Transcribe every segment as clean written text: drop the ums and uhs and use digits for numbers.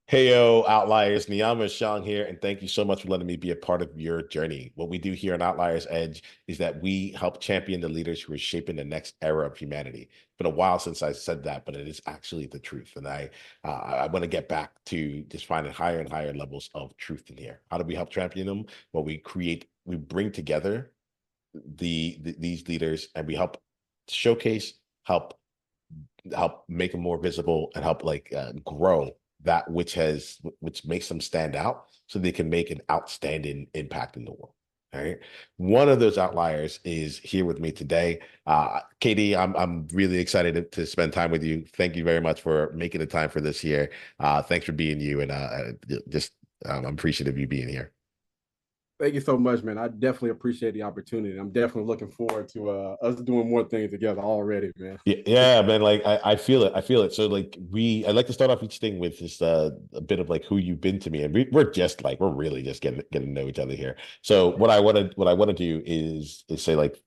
Hey yo, Outliers, Niiamah Shang here, and thank you so much for letting me be a part of your journey. What we do here on Outliers Edge is that we help champion the leaders who are shaping the next era of humanity. It's been a while since I said that, but it is actually the truth, and I want to get back to just finding higher and higher levels of truth in here. How do we help champion them? Well, we bring together these leaders, and we help showcase, help make them more visible, and help grow that which makes them stand out so they can make an outstanding impact in the world. All right. One of those outliers is here with me today. Katie, I'm really excited to spend time with you. Thank you very much for making the time for this here. Thanks for being you, and just I'm appreciative of you being here. Thank you so much, man. I definitely appreciate the opportunity. I'm definitely looking forward to us doing more things together already, man. Yeah, yeah, man. Like I feel it. I feel it. So I like to start off each thing with just a bit of like who you've been to me, and we're really just getting to know each other here. So what I want to do is say like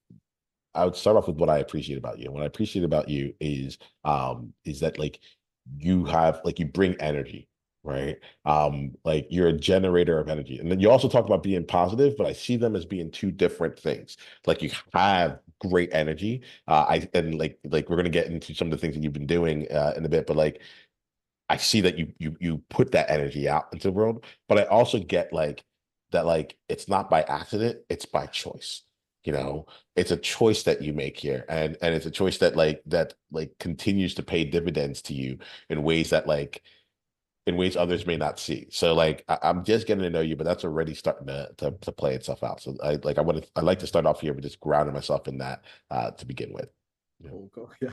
I would start off with what I appreciate about you. And what I appreciate about you is that like you bring energy, right? Like you're a generator of energy. And then you also talk about being positive, but I see them as being two different things. Like you have great energy. I and like we're gonna get into some of the things that you've been doing in a bit, but like I see that you put that energy out into the world, but I also get like that like it's not by accident, it's by choice. You know, it's a choice that you make here, and it's a choice that continues to pay dividends to you in ways that in ways others may not see. So like I'm just getting to know you, but that's already starting to play itself out. So I like to start off here with just grounding myself in that to begin with. Yeah. Cool, cool. Yeah.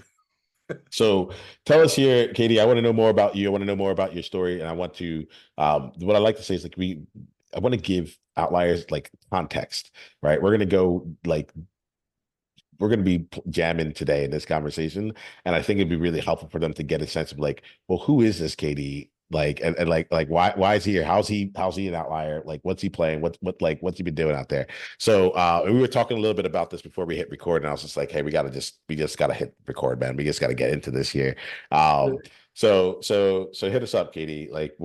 So tell us here, Katie. I want to know more about you. I want to know more about your story, and I want to. What I like to say is I want to give outliers like context, right? We're gonna be jamming today in this conversation, and I think it'd be really helpful for them to get a sense of like, well, who is this Katie? And like why is he here? How's he an outlier? Like what's he playing? What's he been doing out there? So we were talking a little bit about this before we hit record, and I was just like, hey, we just gotta hit record, man. We just gotta get into this here. So hit us up, Katie. Like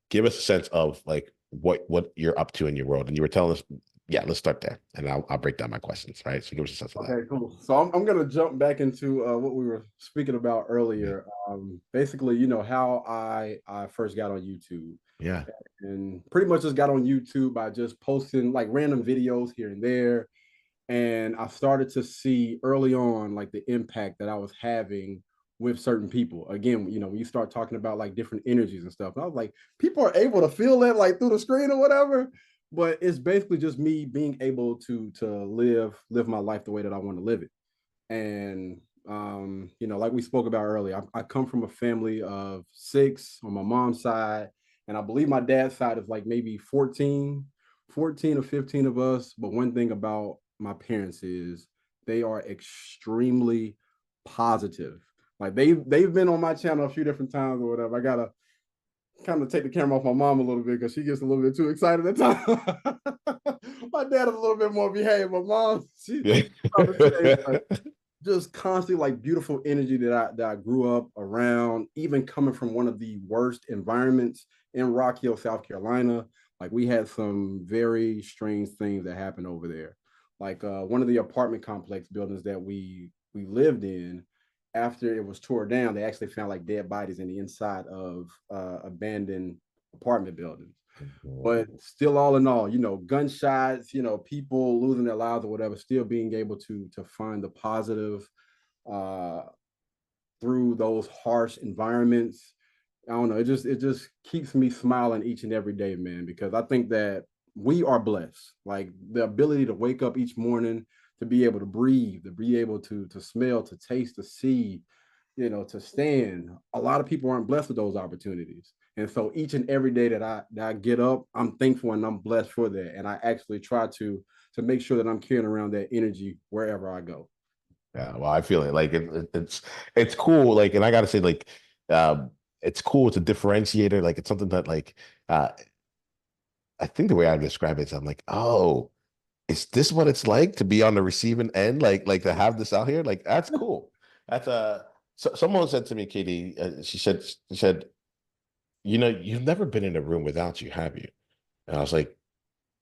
give us a sense of like what you're up to in your world. And you were telling us, yeah, let's start there, and I'll break down my questions. Right, so give us a sense of that. Okay, cool. So I'm gonna jump back into what we were speaking about Yeah, earlier. Basically, how I first got on YouTube, yeah. and pretty much just got on YouTube by just posting like random videos here and there. And I started to see early on like the impact that I was having with certain people. Again, when you start talking about like different energies and stuff, and I was like, people are able to feel that like through the screen or whatever. But it's basically just me being able to live my life the way that I want to live it. And like we spoke about earlier, I come from a family of six on my mom's side, and I believe my dad's side is like maybe 14 or 15 of us. But one thing about my parents is they are extremely positive. Like they've been on my channel a few different times or whatever. I gotta kind of take the camera off my mom a little bit because she gets a little bit too excited at times. My dad is a little bit more behaved. My mom, Yeah. she's probably the same, but just constantly like beautiful energy that I grew up around, even coming from one of the worst environments in Rock Hill, South Carolina. Like we had some very strange things that happened over there. Like one of the apartment complex buildings that we lived in, after it was tore down, they actually found like dead bodies in the inside of abandoned apartment buildings. But still, all in all, gunshots, people losing their lives or whatever, still being able to find the positive uh, through those harsh environments. I don't know. It just keeps me smiling each and every day, man, because I think that we are blessed. Like the ability to wake up each morning, to be able to breathe, to be able to smell, to taste, to see, to stand. A lot of people aren't blessed with those opportunities. And so each and every day that I get up, I'm thankful and I'm blessed for that. And I actually try to make sure that I'm carrying around that energy wherever I go. Yeah, well, I feel it. Like it's cool. Like, and I gotta say, like, it's cool. It's a differentiator. Like, it's something that uh, I think the way I describe it is, I'm like, oh, is this what it's like to be on the receiving end? Like to have this out here? Like, that's cool. That's someone said to me, Katie. She said you've never been in a room without you, have you? And I was like,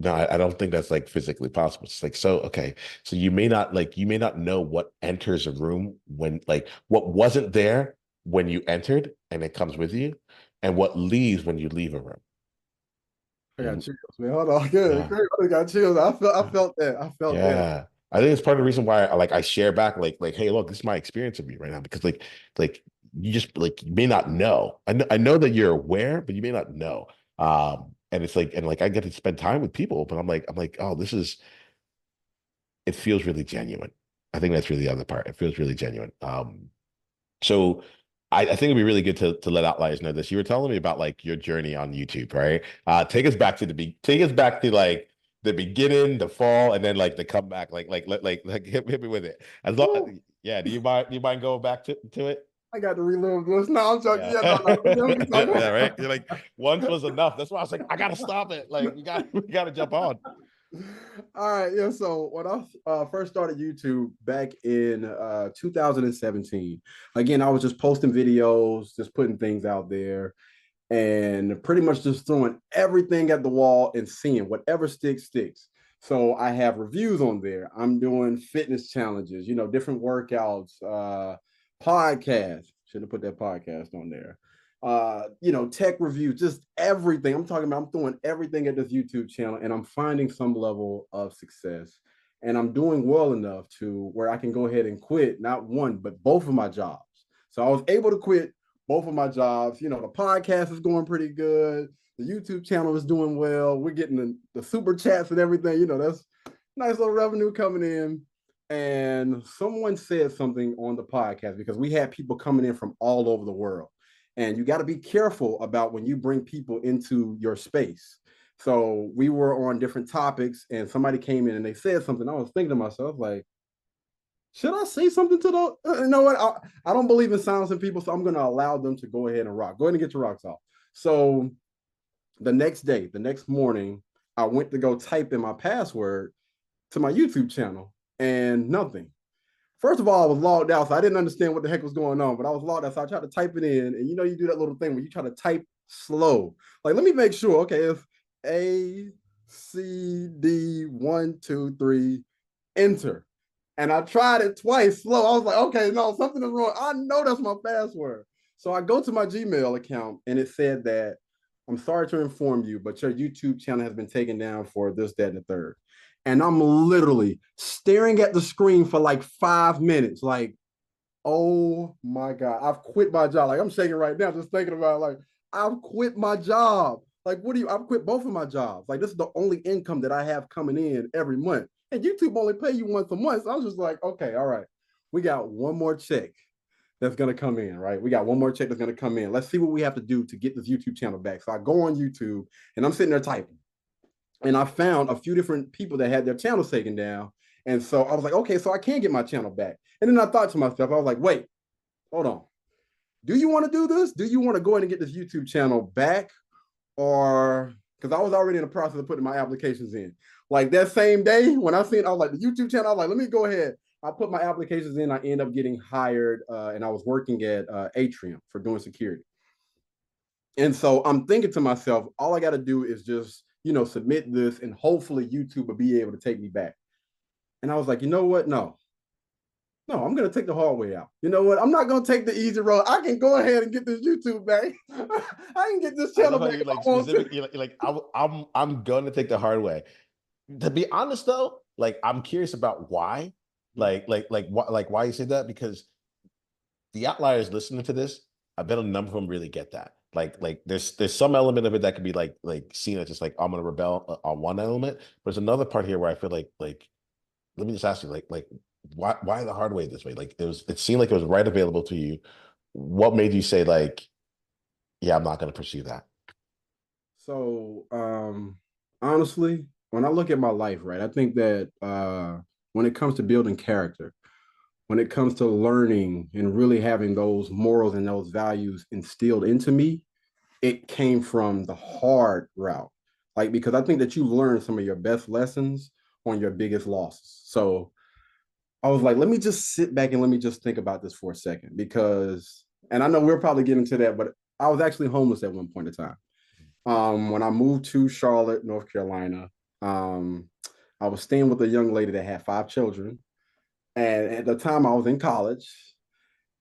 no, I don't think that's like physically possible. It's like, so, okay. So you may not know what enters a room when like what wasn't there when you entered and it comes with you, and what leaves when you leave a room. I got And chills, man. Hold on. Good. yeah, Great. I got chills. I felt that. I felt that. yeah. I think it's part of the reason why I share back hey, look, this is my experience of you right now because like you just like you may not know. I know that you're aware, but you may not know. And it's like and like I get to spend time with people, but I'm like, oh, it feels really genuine. I think that's really the other part. It feels really genuine. So I think it'd be really good to let outliers know this. You were telling me about like your journey on YouTube, right? Take us back to like the beginning, the fall, and then like the comeback. Like hit me with it. Woo. Yeah. Do you mind going back to it? I got to relive this. No, I'm joking. Yeah. Yeah, no, no. Let me talk Yeah, right. about You're like once was enough. That's why I was like, I gotta stop it. Like we gotta jump on. All right, yeah. So when I first started YouTube back in 2017, again, I was just posting videos, just putting things out there, and pretty much just throwing everything at the wall and seeing whatever sticks, sticks. So I have reviews on there. I'm doing fitness challenges, different workouts, podcasts. Should have put that podcast on there. Tech reviews, just everything. I'm throwing everything at this YouTube channel and I'm finding some level of success. And I'm doing well enough to where I can go ahead and quit not one, but both of my jobs. So I was able to quit both of my jobs. The podcast is going pretty good. The YouTube channel is doing well. We're getting the super chats and everything. That's nice little revenue coming in. And someone said something on the podcast because we had people coming in from all over the world. And you got to be careful about when you bring people into your space. So we were on different topics and somebody came in and they said something. I was thinking to myself, like, should I say something to the? You know what? I don't believe in silencing people, so I'm going to allow them to go ahead and rock. Go ahead and get your rocks off. So the next morning, I went to go type in my password to my YouTube channel and nothing. First of all, I was logged out, so I didn't understand what the heck was going on, but I was logged out. So I tried to type it in, and you do that little thing where you try to type slow. Like, let me make sure. Okay, it's ACD123, enter. And I tried it twice slow. I was like, okay, no, something is wrong. I know that's my password. So I go to my Gmail account and it said that I'm sorry to inform you, but your YouTube channel has been taken down for this, that, and the third. And I'm literally staring at the screen for like 5 minutes, like, oh my God, I've quit my job. Like I'm shaking right now, just thinking about like, I've quit my job. Like, I've quit both of my jobs. Like, this is the only income that I have coming in every month. And YouTube only pay you once a month. So I was just like, okay, all right. We got one more check that's gonna come in, right? We got one more check that's gonna come in. Let's see what we have to do to get this YouTube channel back. So I go on YouTube and I'm sitting there typing. And I found a few different people that had their channels taken down. And so I was like, okay, so I can get my channel back. And then I thought to myself, I was like, wait, hold on. Do you want to do this? Do you want to go ahead and get this YouTube channel back? Or because I was already in the process of putting my applications in. Like that same day when I seen, I was like, the YouTube channel, I was like, let me go ahead. I put my applications in. I end up getting hired and I was working at Atrium for doing security. And so I'm thinking to myself, all I got to do is just, submit this and hopefully YouTube will be able to take me back. And I was like, you know what? No, I'm going to take the hard way out. You know what? I'm not going to take the easy road. I can go ahead and get this YouTube back. I can get this I channel love how back you if I like want to. specific. You're like I'm going to take the hard way. To be honest, though, like I'm curious about why, why you said that because the outliers listening to this, I bet a number of them really get that. There's some element of it that could be like seen as just like I'm gonna rebel on one element, but there's another part here where I feel like let me just ask you like why the hard way this way? Like it seemed like it was right available to you. What made you say like yeah, I'm not gonna pursue that? So, honestly, when I look at my life, right, I think that when it comes to building character, when it comes to learning and really having those morals and those values instilled into me, it came from the hard route. Like, because I think that you learn some of your best lessons on your biggest losses. So I was like, let me just sit back and let me just think about this for a second because, and I know we'll probably get into that, but I was actually homeless at one point in time. When I moved to Charlotte, North Carolina, um, I was staying with a young lady that had 5 children. And at the time I was in college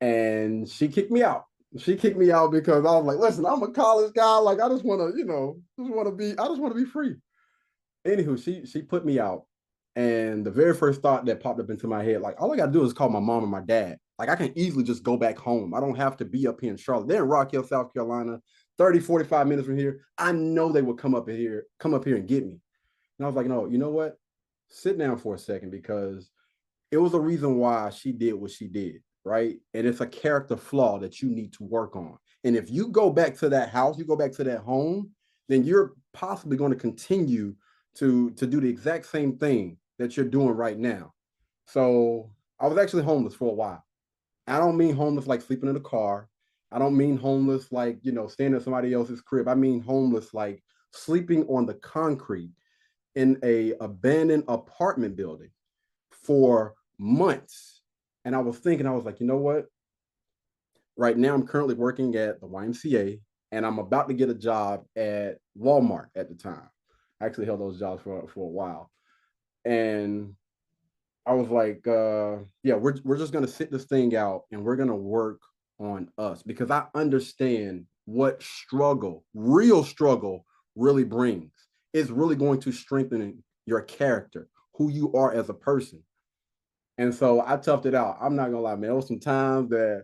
and she kicked me out. She kicked me out because I was like, listen, I'm a college guy. Like, I just want to, I just want to be free. Anywho, she put me out. And the very first thought that popped up into my head, like, all I got to do is call my mom and my dad. Like, I can easily just go back home. I don't have to be up here in Charlotte. They're in Rock Hill, South Carolina, 30, 45 minutes from here. I know they would come up here and get me. And I was like, no, you know what? Sit down for a second because it was a reason why she did what she did, right? And it's a character flaw that you need to work on. And if you go back to that house, you go back to that home, then you're possibly going to continue to do the exact same thing that you're doing right now. So I was actually homeless for a while. I don't mean homeless like sleeping in a car. I don't mean homeless like, staying in somebody else's crib. I mean homeless like sleeping on the concrete in a abandoned apartment building for months. And I was thinking, I was like, you know what? Right now, I'm currently working at the YMCA and I'm about to get a job at Walmart at the time. I actually held those jobs for a while. And I was like, yeah, we're just gonna sit this thing out and we're gonna work on us because I understand what struggle, real struggle, really brings. It's really going to strengthen your character, who you are as a person. And so I toughed it out. I'm not gonna lie, man. There was some times that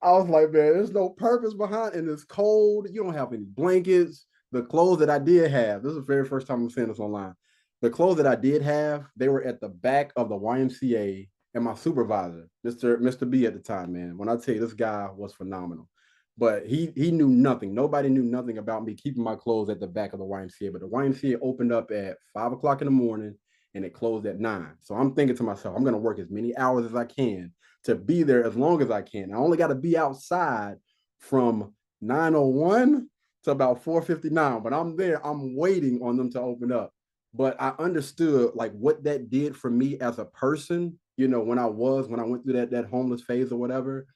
I was like, man, there's no purpose behind it. And it's cold. You don't have any blankets. The clothes that I did have, this is the very first time I'm saying this online. The clothes that I did have, they were at the back of the YMCA. And my supervisor, Mr. B at the time, man. When I tell you this guy was phenomenal. But he knew nothing. Nobody knew nothing about me keeping my clothes at the back of the YMCA. But the YMCA opened up at 5 o'clock in the morning and it closed at 9. So I'm thinking to myself, I'm gonna work as many hours as I can to be there as long as I can. I only got to be outside from 9:01 to about 4:59, but I'm there. I'm waiting on them to open up. But I understood like what that did for me as a person. When I went through that homeless phase or whatever,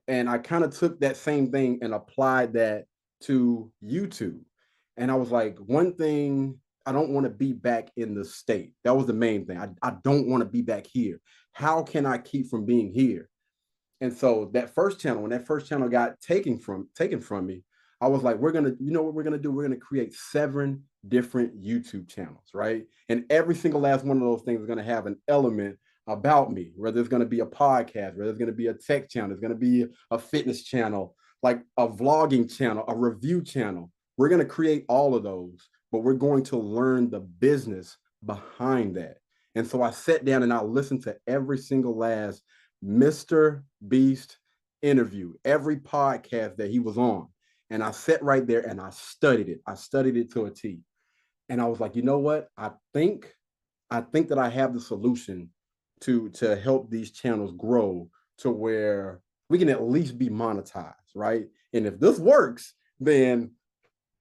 and I kind of took that same thing and applied that to YouTube. And I was like, one thing, I don't want to be back in the state. That was the main thing. I don't want to be back here. How can I keep from being here? And so that first channel, when that first channel got taken from me, I was like, you know what we're gonna do? We're gonna create 7 different YouTube channels, right? And every single last one of those things is gonna have an element about me, whether it's gonna be a podcast, whether it's gonna be a tech channel, it's gonna be a fitness channel, like a vlogging channel, a review channel. We're gonna create all of those, but we're going to learn the business behind that. And so I sat down and I listened to every single last Mr. Beast interview, every podcast that he was on. And I sat right there and I studied it. I studied it to a T. And I was like, you know what? I think that I have the solution to help these channels grow to where we can at least be monetized, right? And if this works, then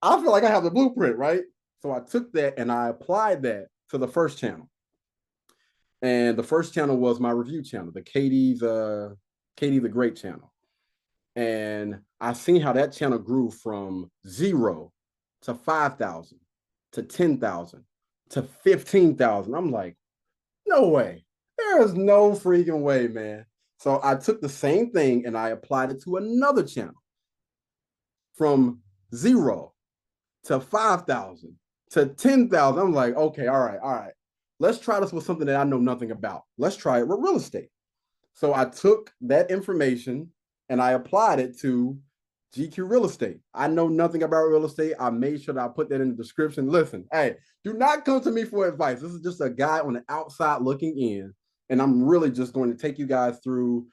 I feel like I have the blueprint, right? So I took that and I applied that to the first channel. And the first channel was my review channel, the Katie the Great channel. And I seen how that channel grew from 0 to 5,000 to 10,000 to 15,000. I'm like, no way. There is no freaking way, man. So I took the same thing and I applied it to another channel from 0 to 5,000 to 10,000. I'm like, okay, all right, all right. Let's try this with something that I know nothing about. Let's try it with real estate. So I took that information and I applied it to GQ Real Estate. I know nothing about real estate. I made sure that I put that in the description. Listen, hey, do not come to me for advice. This is just a guy on the outside looking in. And I'm really just going to take you guys through,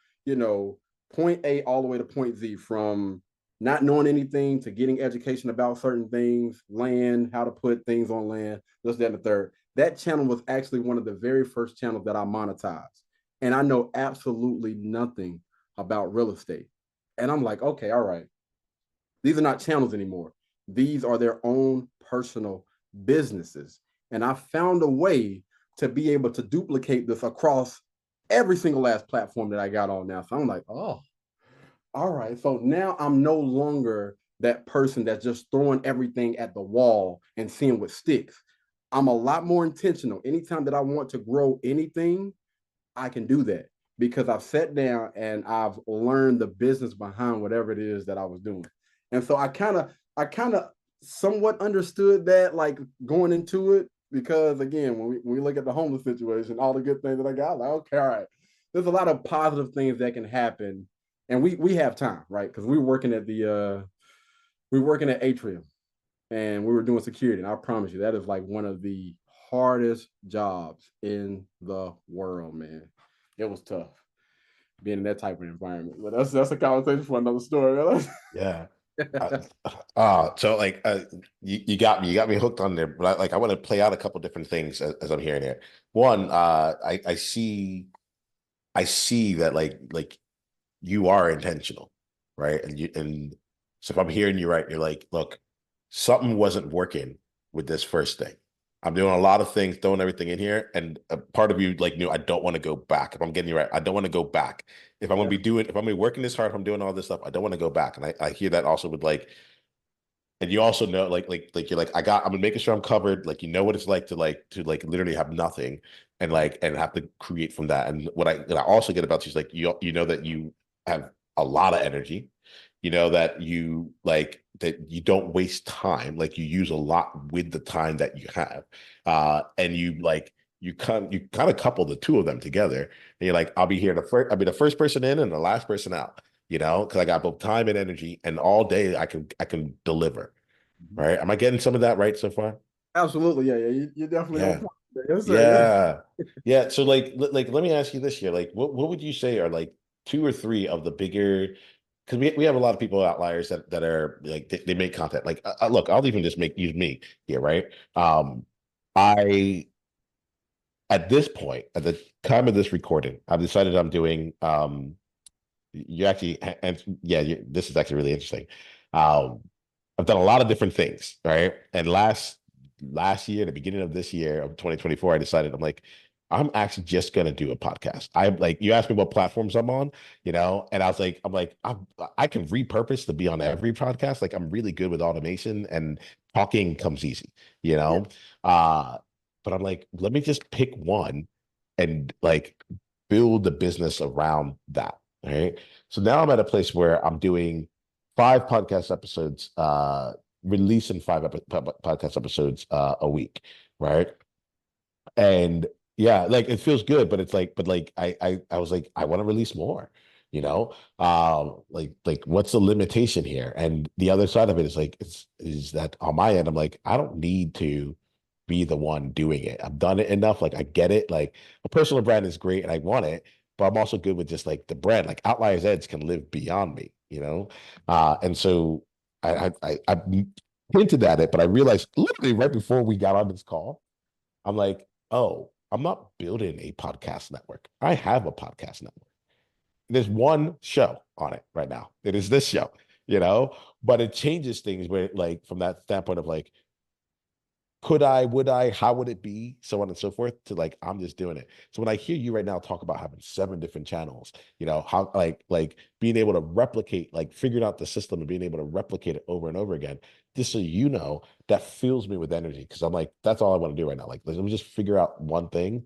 point A all the way to point Z, from not knowing anything to getting education about certain things, land, how to put things on land, this, that, and the third. That channel was actually one of the very first channels that I monetized. And I know absolutely nothing about real estate. And I'm like, okay, all right. These are not channels anymore. These are their own personal businesses. And I found a way to be able to duplicate this across every single last platform that I got on now. So I'm like, oh, all right. So now I'm no longer that person that's just throwing everything at the wall and seeing what sticks. I'm a lot more intentional. Anytime that I want to grow anything, I can do that because I've sat down and I've learned the business behind whatever it is that I was doing. And so I kind of somewhat understood that like going into it because again, when we look at the homeless situation, all the good things that I got, like, okay, all right, there's a lot of positive things that can happen. And we have time, right? Because we were working at Atrium and we were doing security. And I promise you, that is like one of the hardest jobs in the world, man. It was tough being in that type of environment. But that's a conversation for another story. Yeah. So like you got me hooked on there, but I want to play out a couple different things as I'm hearing here. One, I see that like you are intentional, right? And so if I'm hearing you right, you're like, look, something wasn't working with this first thing. I'm doing a lot of things, throwing everything in here, and a part of you like knew I don't want to go back. If I'm getting you right, I don't want to go back. If I'm gonna Yeah, be doing, if I'm gonna be working this hard, if I'm doing all this stuff, I don't want to go back. And I hear that also with like, and you also know like you're like I'm making sure I'm covered. Like you know what it's like to like literally have nothing and like and have to create from that. And what I also get about you is like you know that you have a lot of energy. You know that you like that you don't waste time. Like you use a lot with the time that you have. And you like you kind of couple the two of them together. And you're like, I'll be the first person in and the last person out, you know, because I got both time and energy, and all day I can deliver. Right? Am I getting some of that right so far? absolutely. Yeah, yeah. You're definitely on Yeah. point. Yes, sir. Yes. Yeah. Yeah. So like let me ask you this here. Like what would you say are like two or three of the bigger because we have a lot of people outliers that are like they make content. Like look, I'll even just use me here, right? I at this point, at the time of this recording, I've decided I'm doing you actually and yeah, this is actually really interesting. Um I've done a lot of different things, right? And last year, the beginning of this year of 2024, I decided I'm actually just gonna do a podcast. I like you asked me what platforms I'm on, you know, and I was like, I can repurpose to be on every podcast. Like I'm really good with automation and talking comes easy, you Yeah. know. Uh, but I'm like, let me just pick one and like build the business around that. Right. So now I'm at a place where I'm doing 5 podcast episodes, releasing podcast episodes a week, right? And yeah, like it feels good, but it's like, but like I was like, I want to release more, you know? Like what's the limitation here? And the other side of it is like is that on my end, I'm like, I don't need to be the one doing it. I've done it enough. Like I get it. Like a personal brand is great and I want it, but I'm also good with just like the brand. Like Outliers Edge can live beyond me, you know? And so I hinted at it, but I realized literally right before we got on this call, I'm like, oh, I'm not building a podcast network. I have a podcast network. There's one show on it right now. It is this show, you know, but it changes things where, like, from that standpoint of like, could I, would I, how would it be, so on and so forth, to like, I'm just doing it. So when I hear you right now talk about having 7 different channels, you know, how like being able to replicate, like figuring out the system and being able to replicate it over and over again, just so you know, that fills me with energy. Cause I'm like, that's all I want to do right now. Like, let me just figure out one thing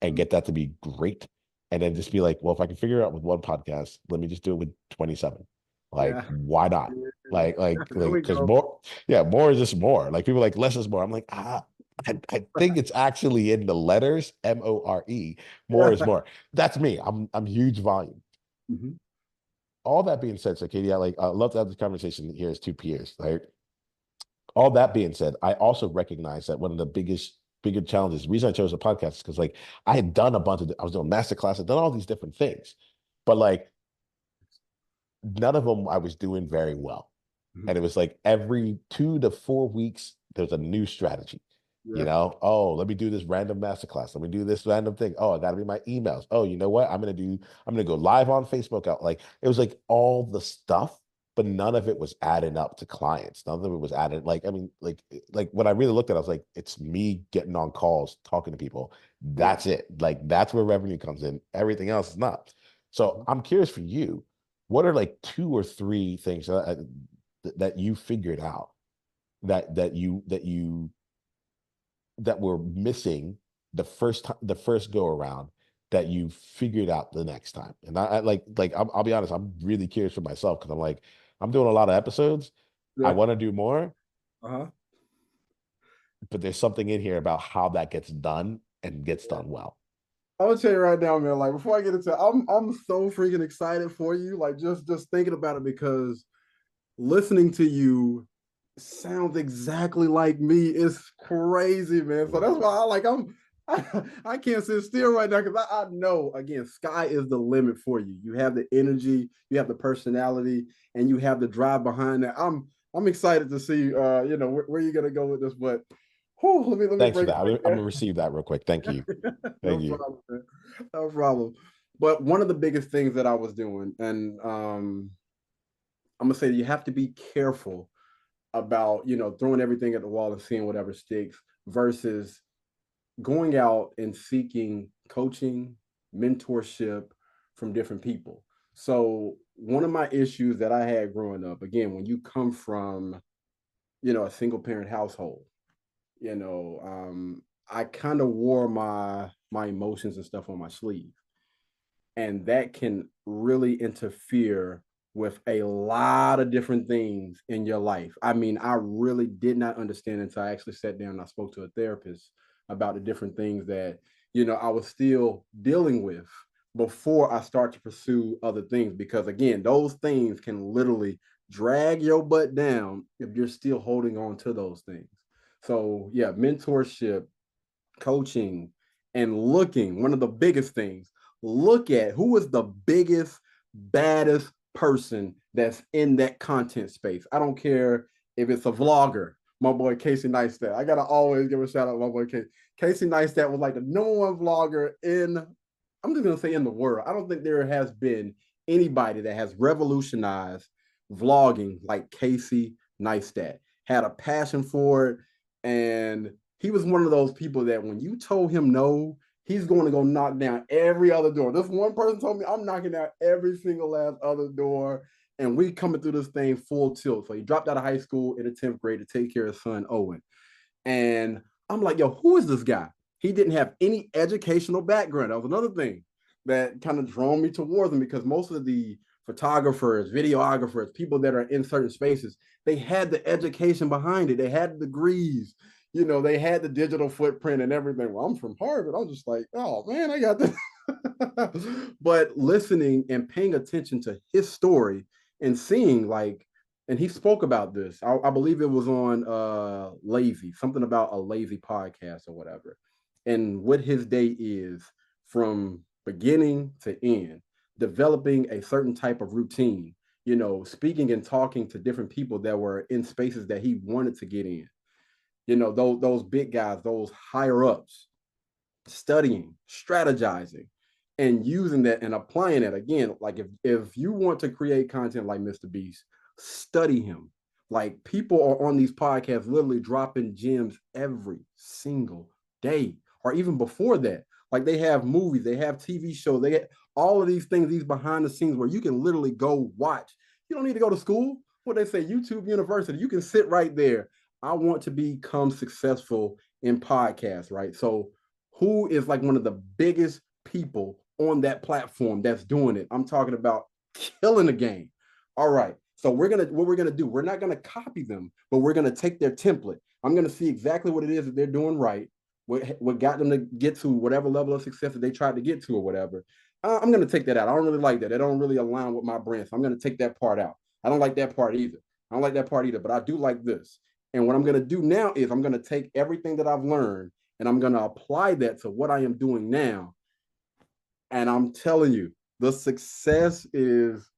and get that to be great. And then just be like, well, if I can figure it out with one podcast, let me just do it with 27. Like, Yeah. why not? Yeah. Like, There we because go. more, yeah, more is just more. Like people are like less is more. I'm like, I think it's actually in the letters MORE. More is more. That's me. I'm huge volume. Mhm. All that being said, so Katie, I love to have this conversation here as two peers, right? All that being said, I also recognize that one of the bigger challenges, the reason I chose a podcast is because like I had done a bunch of I was doing master class, I'd done all these different things, but like none of them I was doing very well. Mhm. And it was like every 2 to 4 weeks, there's a new strategy. You Yeah. know, oh, let me do this random masterclass. Let me do this random thing. Oh, I got to be my emails. Oh, you know what? I'm gonna go live on Facebook out. Like it was like all the stuff, but none of it was adding up to clients. None of it was added. Like, I mean, like when I really looked at it, I was like, it's me getting on calls, talking to people. Yeah. That's it. Like that's where revenue comes in. Everything else is not. So Mhm. I'm curious for you, what are like 2 or 3 things? that you figured out that were missing the first go around that you figured out the next time? And I like I'll be honest, I'm really curious for myself because I'm like, I'm doing a lot of episodes. I Yeah. want to do more, Uh-huh. but there's something in here about how that gets done and gets Yeah. done well. I'm gonna tell you right now, man. Like before I get into, I'm so freaking excited for you. Like just thinking about it because listening to you sounds exactly like me. It's crazy, man. So that's why I can't sit still right now because I know again, sky is the limit for you. You have the energy, you have the personality, and you have the drive behind that. I'm excited to see where you're gonna go with this, but whew, let me Thanks for break that. it right I'm gonna there. receive that real quick. Thank you. No Thank you. problem, man. No problem. But one of the biggest things that I was doing, and I'm gonna say you have to be careful about throwing everything at the wall and seeing whatever sticks versus going out and seeking coaching, mentorship from different people. So one of my issues that I had growing up, again, when you come from a single parent household, I kind of wore my emotions and stuff on my sleeve, and that can really interfere with a lot of different things in your life. I mean, I really did not understand until I actually sat down and I spoke to a therapist about the different things that I was still dealing with before I start to pursue other things, because again, those things can literally drag your butt down if you're still holding on to those things. So yeah, mentorship, coaching, and looking, one of the biggest things, look at who is the biggest, baddest person that's in that content space. I don't care if it's a vlogger. My boy Casey Neistat. I gotta always give a shout out to my boy Casey. Casey Neistat was like the number one vlogger in, I'm just gonna say in the world. I don't think there has been anybody that has revolutionized vlogging like Casey Neistat. Had a passion for it, and he was one of those people that when you told him no, he's going to go knock down every other door. This one person told me I'm knocking down every single last other door, and we coming through this thing full tilt. So he dropped out of high school in the 10th grade to take care of his son Owen. And I'm like, yo, who is this guy? He didn't have any educational background. That was another thing that kind of drew me towards him, because most of the photographers, videographers, people that are in certain spaces, they had the education behind it. They had degrees, they had the digital footprint and everything. Well, I'm from Harvard. I'm just like, oh man, I got this. But listening and paying attention to his story and seeing like, and he spoke about this. I believe it was on Lazy, something about a Lazy podcast or whatever, and what his day is from beginning to end, developing a certain type of routine, speaking and talking to different people that were in spaces that he wanted to get in, those big guys, those higher ups, studying, strategizing, and using that and applying it again. Like if you want to create content like Mr. Beast, study him. Like people are on these podcasts literally dropping gems every single day, or even before that. Like they have movies, they have TV shows, they get all of these things, these behind the scenes where you can literally go watch. You don't need to go to school. What they say, YouTube University. You can sit right there. I want to become successful in podcasts, right? So who is like one of the biggest people on that platform that's doing it? I'm talking about killing the game. All right. So what we're gonna do, we're not gonna copy them, but we're gonna take their template. I'm gonna see exactly what it is that they're doing right, what got them to get to whatever level of success that they tried to get to or whatever. I'm gonna take that out. I don't really like that. They don't really align with my brand. So I'm gonna take that part out. I don't like that part either. I don't like that part either, but I do like this. And what I'm gonna do now is I'm gonna take everything that I've learned and I'm gonna apply that to what I am doing now. And I'm telling you, the success is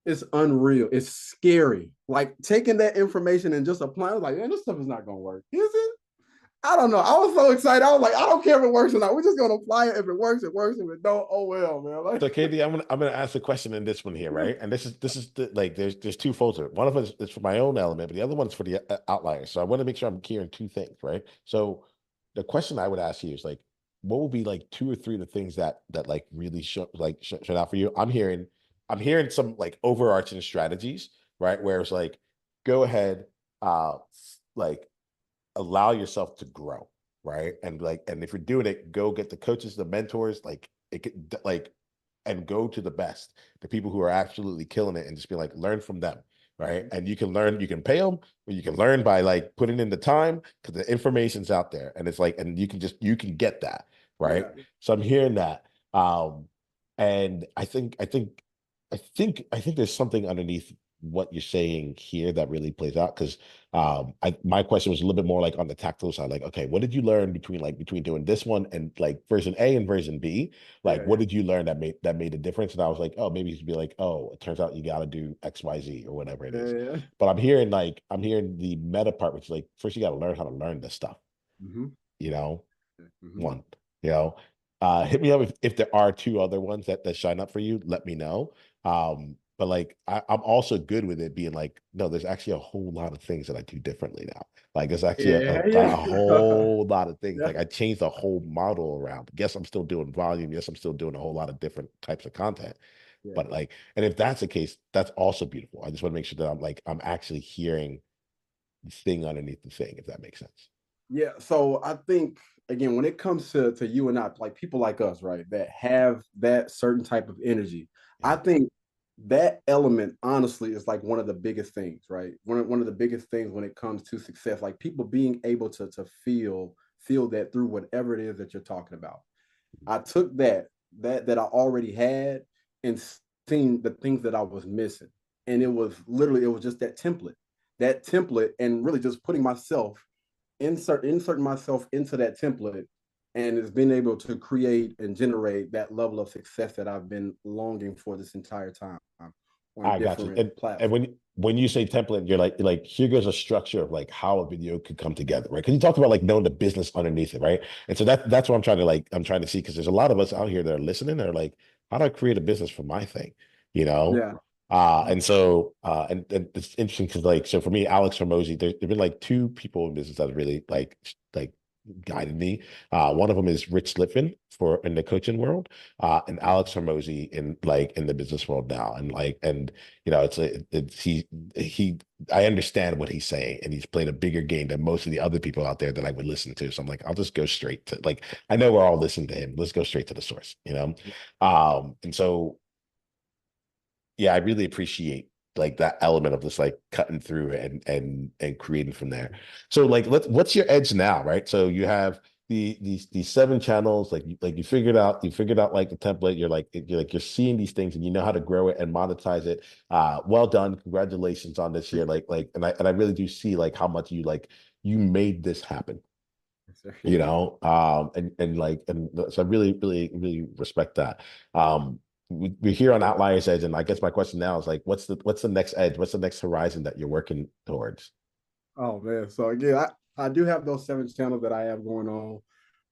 it's unreal. It's scary. Like taking that information and just applying, like, man, this stuff is not gonna work. Is it? I don't know. I was so excited. I was like, I don't care if it works or not. We're just gonna apply it. If it works, it works. If it don't, oh well, man. Like, So Katie, I'm gonna ask a question in this one here, right? And this is like there's two folds here. One of us is for my own element, but the other one's for the outliers. So I want to make sure I'm hearing two things, right? So the question I would ask you is like, what will be like two or three of the things that like really show out for you? I'm hearing some like overarching strategies, right? Where it's like, go ahead, uh, like allow yourself to grow, right? And like, and if you're doing it, go get the coaches, the mentors, like it could like, and go to the best, the people who are absolutely killing it, and just be like, learn from them, right? And you can learn, you can pay them, or you can learn by like putting in the time because the information's out there, and it's like, and you can get that, right? Yeah. So I'm hearing that, and I think there's something underneath what you're saying here that really plays out because my question was a little bit more like on the tactile side, like, okay, what did you learn between doing this one and like version A and version B? Like, Yeah. what Yeah. did you learn that made a difference? And I was like, oh, maybe you should be like, oh, it turns out you got to do XYZ or whatever it is. Yeah. But I'm hearing the meta part, which is like, first you got to learn how to learn this stuff, Hmm. you know, Hmm. one, you know, hit me up if there are two other ones that shine up for you, let me know. But like I'm also good with it being like, no, there's actually a whole lot of things that I do differently now. Like there's actually Yeah. a Yeah. whole lot of things. Yeah. Like I changed the whole model around. Yes, I'm still doing volume. Yes, I'm still doing a whole lot of different types of content. Yeah. But like, and if that's the case, that's also beautiful. I just want to make sure that I'm actually hearing the thing underneath the thing, if that makes sense. Yeah. So I think again, when it comes to you and I, like people like us, right, that have that certain type of energy, I Yeah. think that element honestly is like one of the biggest things, right? One of the biggest things when it comes to success, like people being able to feel that through whatever it is that you're talking about. I took that I already had and seen the things that I was missing. And it was just that template, and really just putting myself inserting myself into that template, and it's been able to create and generate that level of success that I've been longing for this entire time on I got you. different And platforms. when you say template, you're like here goes a structure of like how a video could come together, right? Because you talked about like knowing the business underneath it, right? And so that's what I'm trying to see because there's a lot of us out here that are listening. That are like, how do I create a business for my thing, you know? Yeah. And it's interesting because like so for me, Alex Hormozy, there've been like two people in business that have really like guided me. One of them is Rich Litvin for in the coaching world, and Alex Hormozy in like in the business world now. And like, and you know, he I understand what he's saying, and he's played a bigger game than most of the other people out there that I would listen to. So I'm like, I'll just go straight to like I know we're all listening to him. Let's go straight to the source, you know? And so yeah, I really appreciate like that element of just like cutting through and creating from there. So like what's your edge now, right? So you have these seven channels, like you figured out like the template, you're seeing these things and you know how to grow it and monetize it. Well done. Congratulations on this year. And I really do see like how much you made this happen, you Yeah. know? And like and so I really respect that. We're here on Outliers Edge, and I guess my question now is like, what's the next edge? What's the next horizon that you're working towards? Oh man. So again, I do have those seven channels that I have going on.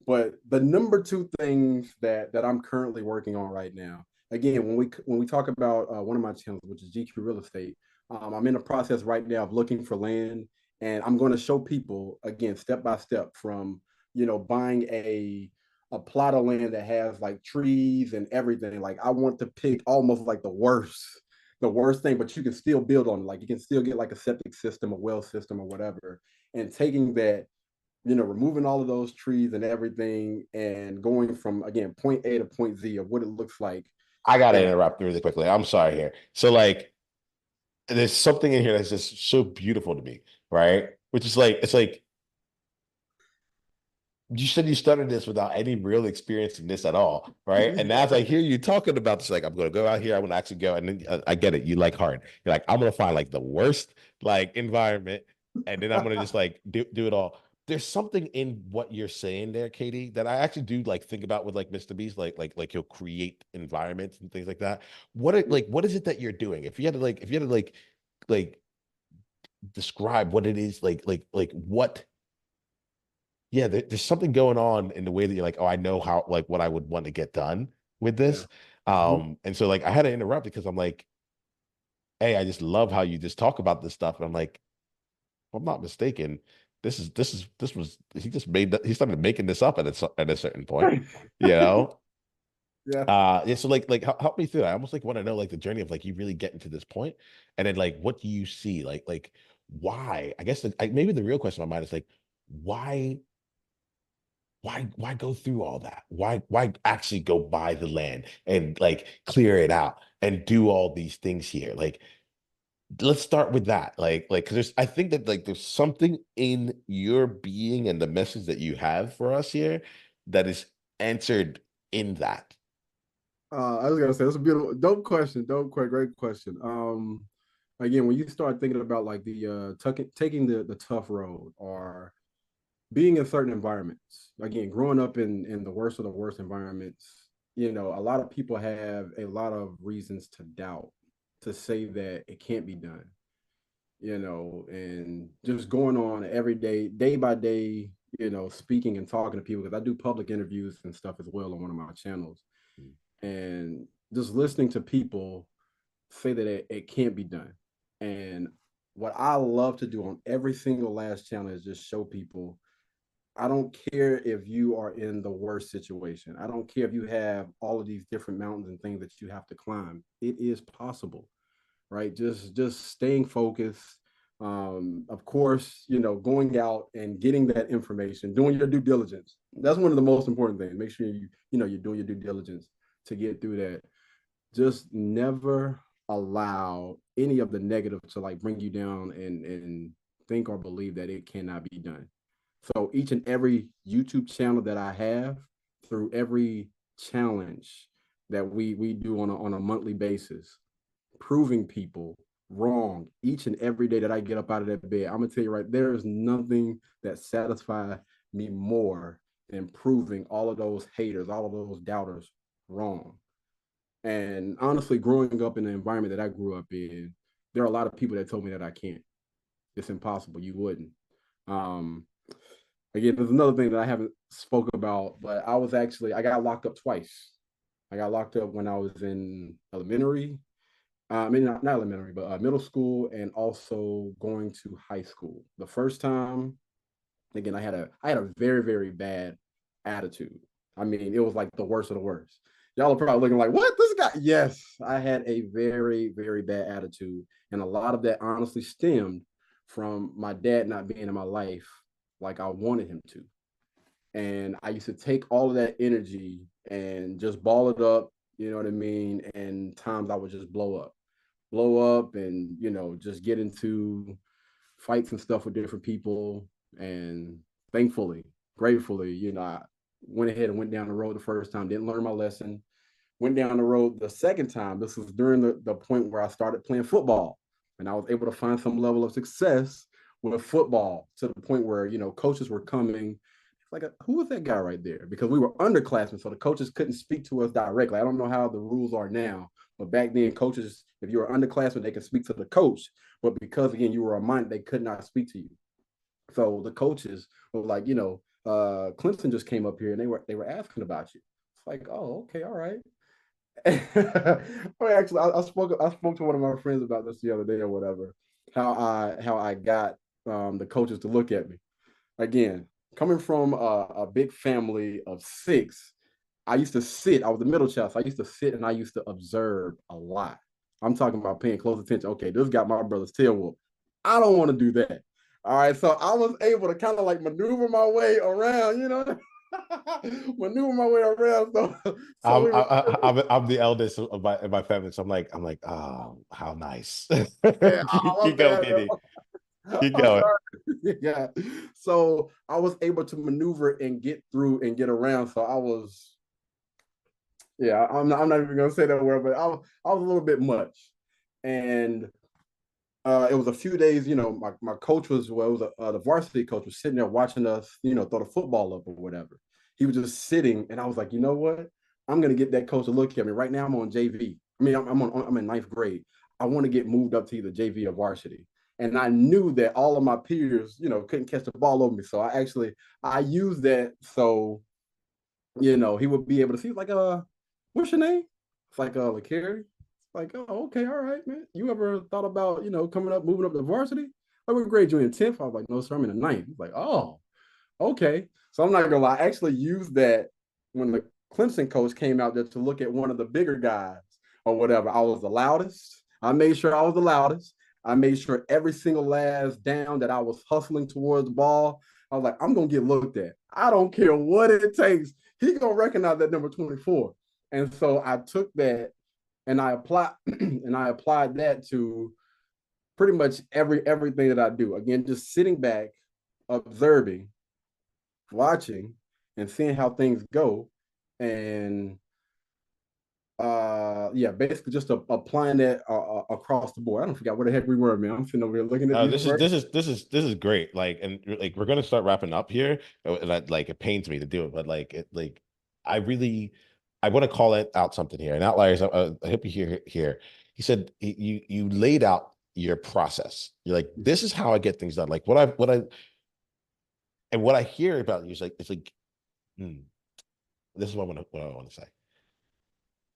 But the number two things that I'm currently working on right now, again, when we talk about one of my channels, which is GQ Real Estate, I'm in the process right now of looking for land, and I'm going to show people again step by step from buying a plot of land that has like trees and everything. Like I want to pick almost like the worst thing, but you can still build on it. Like you can still get like a septic system, a well system, or whatever, and taking that, removing all of those trees and everything and going from, again, point A to point Z of what it looks like. I gotta And interrupt really quickly. I'm sorry here. So like, there's something in here that's just so beautiful to me, right? Which is like, it's like you said you started this without any real experience in this at all, right? And as I hear you talking about this, like I'm going to go out here, I'm going to actually go, and then I get it. You like hard. You're like I'm going to find like the worst like environment, and then I'm going to just like do it all. There's something in what you're saying there, Katie, that I actually do like think about with like Mr. Beast, like he'll create environments and things like that. What is it that you're doing? If you had to like describe what it is, like what yeah, there's something going on in the way that you're like, oh, I know how, like, what I would want to get done with yeah. this. Mhm. And so like I had to interrupt because I'm like, hey, I just love how you just talk about this stuff. And I'm like, if I'm not mistaken, this was he just made that he started making this up at a certain point, you know? Yeah. Yeah, so help me through that. I almost like want to know like the journey of like you really getting to this point, and then like what do you see like why? I guess maybe the real question in my mind is like why why go through all that? Why actually go buy the land and like clear it out and do all these things here? Like let's start with that. Because there's I think that like there's something in your being and the message that you have for us here that is answered in that. I was gonna say that's a beautiful, dope question, great question. Again, when you start thinking about like the taking the tough road or being in certain environments, again, growing up in the worst of the worst environments, a lot of people have a lot of reasons to doubt, to say that it can't be done, and just going on every day, day by day, speaking and talking to people because I do public interviews and stuff as well on one of my channels, and just listening to people say that it can't be done. And what I love to do on every single last channel is just show people I don't care if you are in the worst situation. I don't care if you have all of these different mountains and things that you have to climb. It is possible, right? Just staying focused. Of course, going out and getting that information, doing your due diligence. That's one of the most important things. Make sure you're doing your due diligence to get through that. Just never allow any of the negative to like bring you down and think or believe that it cannot be done. So each and every YouTube channel that I have, through every challenge that we do on a monthly basis, proving people wrong each and every day that I get up out of that bed. I'm gonna tell you right, there is nothing that satisfies me more than proving all of those haters, all of those doubters wrong. And honestly, growing up in the environment that I grew up in, there are a lot of people that told me that I can't. It's impossible. You wouldn't. Um, Again, there's another thing that I haven't spoke about, but I got locked up twice. I got locked up when I was in elementary. I mean, not elementary, but middle school, and also going to high school. The first time, again, I had a very very bad attitude. I mean, it was like the worst of the worst. Y'all are probably looking like, what this guy? Yes, I had a very very bad attitude, and a lot of that honestly stemmed from my dad not being in my life like I wanted him to. And I used to take all of that energy and just ball it up, you know what I mean? And times I would just blow up and, just get into fights and stuff with different people. And thankfully, gratefully, I went ahead and went down the road the first time, didn't learn my lesson, went down the road the second time. This was during the point where I started playing football, and I was able to find some level of success with football to the point where, coaches were coming. Like, who was that guy right there? Because we were underclassmen, so the coaches couldn't speak to us directly. I don't know how the rules are now, but back then, coaches, if you were underclassmen, they could speak to the coach. But because, again, you were a minor, they could not speak to you. So the coaches were like, Clemson just came up here and they were asking about you. It's like, oh, okay, all right. Actually, I spoke to one of my friends about this the other day or whatever. How I got the coaches to look at me. Again, coming from a big family of six, I used to sit. I was the middle child, so I used to sit and I used to observe a lot. I'm talking about paying close attention. Okay, this got my brother's tail whooped. I don't want to do that. All right, so I was able to kind of like maneuver my way around, maneuver my way around. So we were, I'm the eldest of my family, so I'm like, oh, how nice. yeah, Keep I'm going, bad, Kenny. Keep I'm going. sorry. Yeah. So I was able to maneuver and get through and get around. So yeah, I'm not even gonna say that word, but I was a little bit much. And it was a few days, my coach it was the varsity coach was sitting there watching us, throw the football up or whatever. He was just sitting, and I was like, you know what? I'm gonna get that coach to look at me. Right now, I'm on JV. I mean, I'm in ninth grade. I want to get moved up to either JV or varsity. And I knew that all of my peers, couldn't catch the ball over me. So I used that so he would be able to see like what's your name? It's like Lakari. Like, oh, okay, all right, man. You ever thought about, coming up, moving up to varsity? Like, what grade you in 10th? I was like, no, sir, I'm in the ninth. He's like, oh, okay. So I'm not gonna lie, I actually used that when the Clemson coach came out there to look at one of the bigger guys or whatever. I was the loudest. I made sure I was the loudest. I made sure every single last down that I was hustling towards the ball, I was like, I'm gonna get looked at. I don't care what it takes. He's gonna recognize that number 24. And so I took that and I applied that to pretty much everything that I do. Again, just sitting back, observing, watching, and seeing how things go. And yeah, basically just applying that across the board. I don't forget where the heck we were, man. I'm sitting over here looking at these words. This is great. Like, and like we're gonna start wrapping up here. And like it pains me to do it, but I really I want to call it out something here. And outliers, I hope you hear here. He said you laid out your process. You're like, this is how I get things done. Like what I hear about you is like this is what I want to say.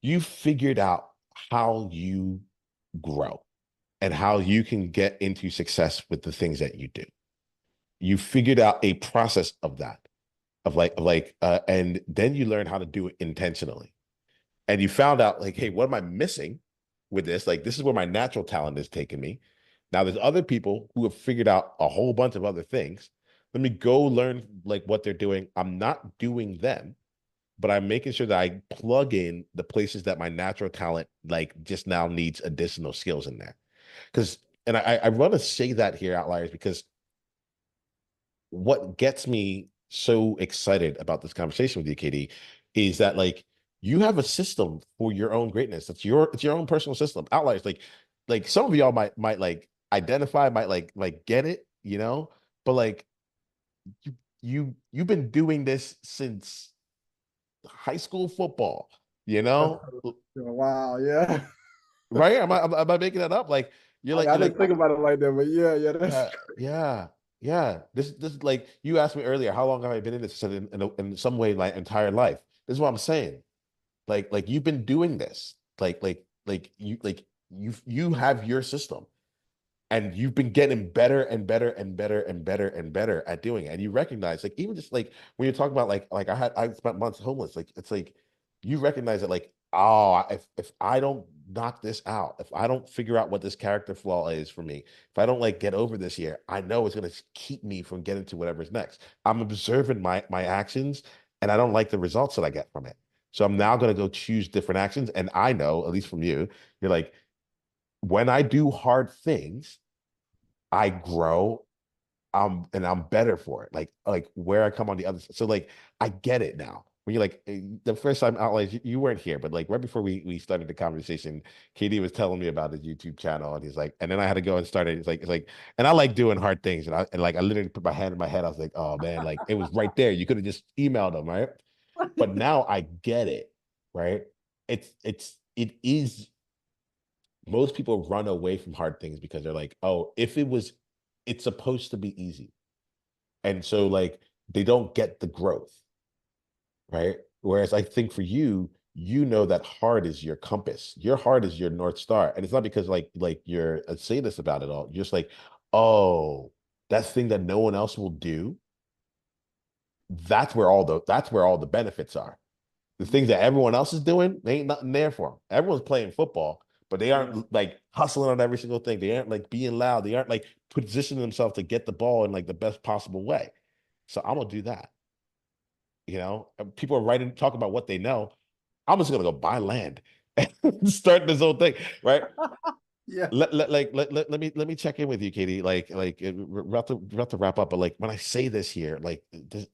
You figured out how you grow and how you can get into success with the things that you do. You figured out a process of that, and then you learn how to do it intentionally. And you found out like, hey, what am I missing with this? Like, this is where my natural talent is taking me. Now there's other people who have figured out a whole bunch of other things. Let me go learn like what they're doing. I'm not doing them, but I'm making sure that I plug in the places that my natural talent like just now needs additional skills in there. Because, and I want to say that here, outliers, because what gets me so excited about this conversation with you, Katie, is that like you have a system for your own greatness. It's your own personal system. Outliers, like some of y'all might like identify, might like get it, you know, but like you've been doing this since high school football, you know? Wow, yeah. Right? Am I making that up? Like I didn't think about it like that, but yeah, that's yeah. This like you asked me earlier, how long have I been in this? I said in some way my entire life. This is what I'm saying. Like you've been doing this. You have your system. And you've been getting better and better and better and better and better at doing it. And you recognize, like, even just like when you're talking about like I spent months homeless, like it's like you recognize that, like, oh, if I don't knock this out, if I don't figure out what this character flaw is for me, if I don't like get over this year, I know it's gonna keep me from getting to whatever's next. I'm observing my actions and I don't like the results that I get from it. So I'm now gonna go choose different actions. And I know, at least from you, you're like, when I do hard things, I grow, and I'm better for it. Like where I come on the other side. So like I get it now. When you're like the first time out, like you weren't here, but like right before we started the conversation, KD was telling me about his YouTube channel, and he's like, and then I had to go and start it. It's like, and I like doing hard things, and like I literally put my hand in my head. I was like, oh man, like it was right there. You could have just emailed him, right? But now I get it, right? It is most people run away from hard things because they're like, oh, it's supposed to be easy. And so like they don't get the growth, right? Whereas I think for you, you know that hard is your compass. Your heart is your North Star. And it's not because like you're a sadist about it all. You're just like, oh, that thing that no one else will do, that's where all the benefits are. The things that everyone else is doing, they ain't nothing there for them. Everyone's playing football, but they aren't like hustling on every single thing. They aren't like being loud. They aren't like positioning themselves to get the ball in like the best possible way. So I'm gonna do that. You know, people are writing, talk about what they know. I'm just gonna go buy land and start this whole thing, right? yeah. Let me check in with you, Katie. We're about to wrap up, but like when I say this here, like,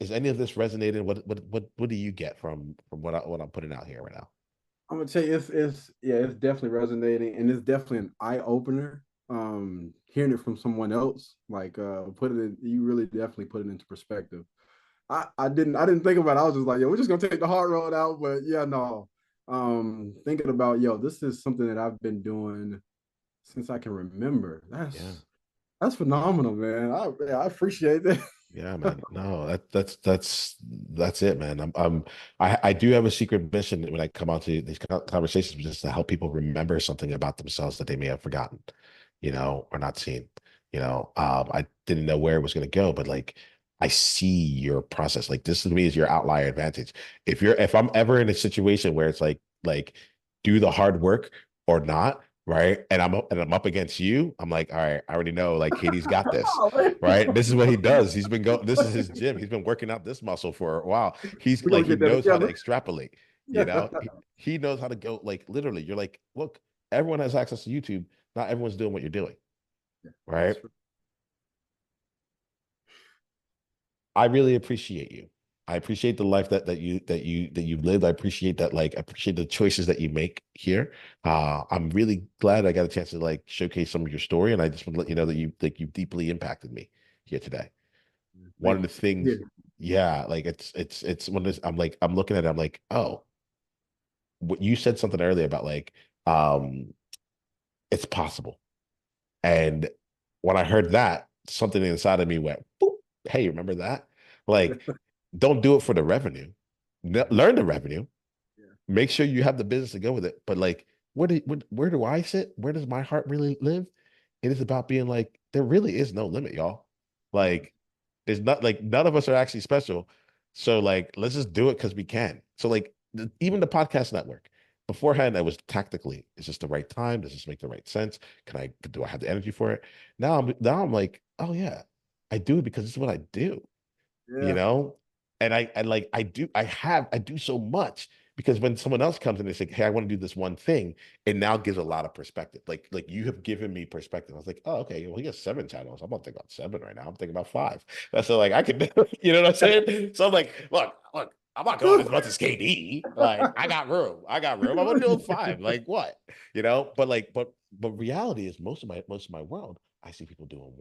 is any of this resonating? What do you get from what I'm putting out here right now? I'm gonna tell you, it's definitely resonating, and it's definitely an eye opener. Hearing it from someone else, like you really definitely put it into perspective. I didn't think about it. I was just like, yo, we're just gonna take the hard road out, but yeah, no. Thinking about, yo, this is something that I've been doing since I can remember. Yeah. That's phenomenal, man. I appreciate that. Yeah, man. No, that's it, man. I do have a secret mission when I come out to these conversations, just to help people remember something about themselves that they may have forgotten, or not seen. I didn't know where it was going to go, but like I see your process. Like this to me is your outlier advantage. If I'm ever in a situation where it's like do the hard work or not, right? And I'm up against you, I'm like, all right, I already know like Katie's got this, Oh, man. right? This is what he does. He's been going, this is his gym. He's been working out this muscle for a while. He's We're like, gonna he get that knows how to together. extrapolate, you know, he knows how to go like literally. You're like, look, everyone has access to YouTube. Not everyone's doing what you're doing, That's right? true. I really appreciate you. I appreciate the life that you lived. I appreciate that, like I appreciate the choices that you make here. I'm really glad I got a chance to like showcase some of your story, and I just want to let you know that you deeply impacted me here today. One of Man, the things, yeah, yeah, like it's when this, I'm looking at it, I'm like, oh, what you said something earlier about like um it's possible. And when I heard that, something inside of me went, boop, hey, remember that? Like, don't do it for the revenue. Learn the revenue. yeah, Make sure you have the business to go with it. But like, where do I sit? Where does my heart really live? It is about being like, there really is no limit, y'all. yeah, Like, there's not like none of us are actually special. So like, let's just do it because we can. So like, even the podcast network. Beforehand, I was tactically, is this the right time? Does this make the right sense? Do I have the energy for it? Now I'm like, oh yeah, I do it because it's what I do, you yeah, know? And I like I do so much because when someone else comes and they say, hey, I want to do this one thing, it now gives a lot of perspective. Like you have given me perspective. I was like, oh, okay, well, he has 7 channels. I'm not thinking about 7 right now. I'm thinking about 5. That's so like I could, you know what I'm saying? So I'm like, look, I'm not going as much as KD. Like, I got room. I got room. I'm gonna do 5. Like what? You know, but reality is most of my world, I see people doing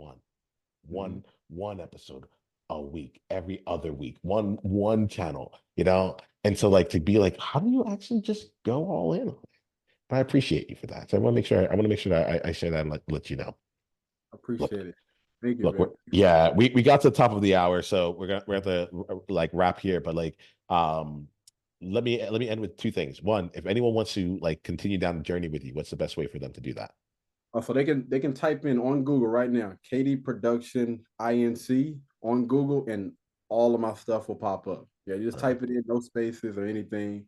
Mhm. one episode a week, every other week, one channel, you know? And so like to be like, how do you actually just go all in? I appreciate you for that. So I want to make sure that I share that and let you know. Look, Appreciate it. Thank you, look, man. yeah, we got to the top of the hour, so we're at the like wrap here, but like let me end with 2 things. One, if anyone wants to like continue down the journey with you, what's the best way for them to do that? So they can type in on Google right now, Katie Production Inc. on Google, and all of my stuff will pop up. Yeah, you just All right. type it in, no spaces or anything.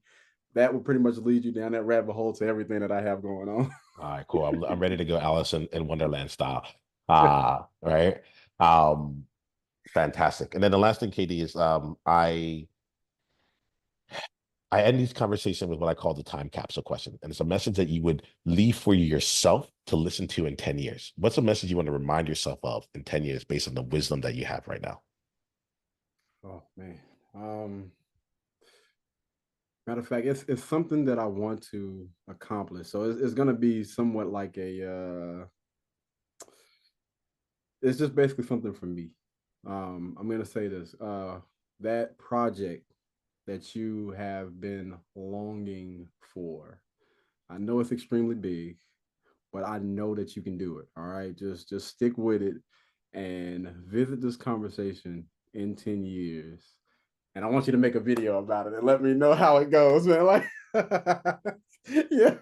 That will pretty much lead you down that rabbit hole to everything that I have going on. All right, cool. I'm ready to go Alice in Wonderland style. Right. Fantastic. And then the last thing, Katie, is I end these conversations with what I call the time capsule question. And it's a message that you would leave for yourself to listen to in 10 years. What's a message you want to remind yourself of in 10 years based on the wisdom that you have right now? Oh man. Um, Matter of fact, it's something that I want to accomplish. So it's gonna be somewhat like it's just basically something for me. I'm gonna say this. That project that you have been longing for. I know it's extremely big, but I know that you can do it. All right. Just stick with it and visit this conversation in 10 years. And I want you to make a video about it and let me know how it goes, man. Like yeah.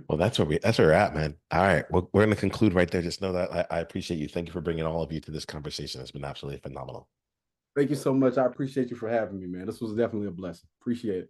Well, that's where we're at, man. All right. Well, we're going to conclude right there. Just know that I appreciate you. Thank you for bringing all of you to this conversation. It's been absolutely phenomenal. Thank you so much. I appreciate you for having me, man. This was definitely a blessing. Appreciate it.